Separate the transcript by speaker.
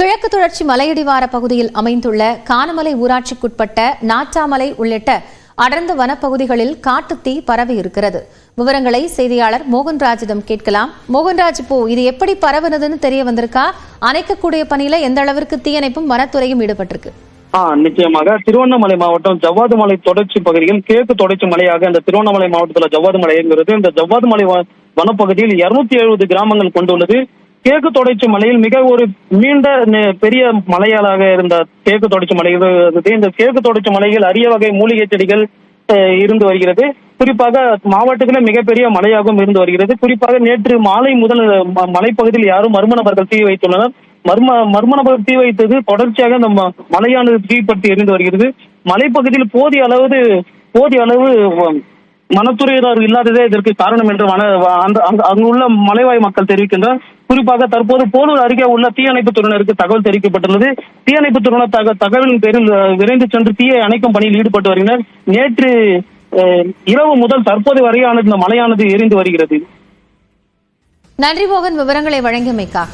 Speaker 1: கிழக்கு தொடர்ச்சி மலையடிவார பகுதியில் அமைந்துள்ள கானமலை ஊராட்சிக்குட்பட்ட நாட்டாமலை உள்ளிட்ட அடர்ந்த வனப்பகுதிகளில் காட்டுத்தீ பரவி இருக்கிறது. விவரங்களை செய்தியாளர் மோகன்ராஜிடம் கேட்கலாம். மோகன்ராஜ், இப்போ இது எப்படி பரவுனதுன்னு தெரிய வந்திருக்கா? அணைக்கக்கூடிய பணியில எந்த அளவிற்கு தீயணைப்பும் வனத்துறையும் ஈடுபட்டிருக்கு?
Speaker 2: நிச்சயமாக திருவண்ணாமலை மாவட்டம் ஜவ்வாது மலை தொடர்ச்சி பகுதியில் கிழக்கு தொடர்ச்சி மலையாக இந்த திருவண்ணாமலை மாவட்டத்தில் ஜவ்வாது மலைங்கிறது இந்த ஜவ்வாது மலை வனப்பகுதியில் 270 கிராமங்கள் கொண்டுள்ளது. கிழக்கு தொடர்ச்சி மலையில் மிக ஒரு நீண்ட பெரிய மலையாளாக இருந்த கிழக்கு தொடர்ச்சி மலையில் இந்த கிழக்கு தொடர்ச்சி மலையில் அரிய வகை மூலிகை செடிகள் இருந்து வருகிறது. குறிப்பாக மாவட்டத்தில் மிகப்பெரிய மலையாகவும் இருந்து வருகிறது. குறிப்பாக நேற்று மாலை முதல் மலைப்பகுதியில் யாரும் மர்ம நபர்கள் தீ வைத்துள்ளனர். மர்ம நபர்கள் தீ வைத்தது தொடர்ச்சியாக இந்த மலையானது தீப்பற்றி எரிந்து வருகிறது. மலைப்பகுதியில் போதிய அளவு வனத்துறையினர் இல்லாததே இதற்கு காரணம் என்று அங்குள்ள மலைவாழ் மக்கள் தெரிவிக்கின்றனர். குறிப்பாக தற்போது போலூர் அருகே உள்ள தீயணைப்பு துறையினருக்கு தகவல் தெரிவிக்கப்பட்டுள்ளது. தீயணைப்பு துறையினர் தகவலின் பேரில் விரைந்து சென்று தீயை அணைக்கும் பணியில் ஈடுபட்டு வருகின்றனர். நேற்று இரவு முதல் தற்போது வரையான இந்த மலையானது எரிந்து வருகிறது.
Speaker 1: நன்றி மோகன், விவரங்களை வழங்கியமைக்காக.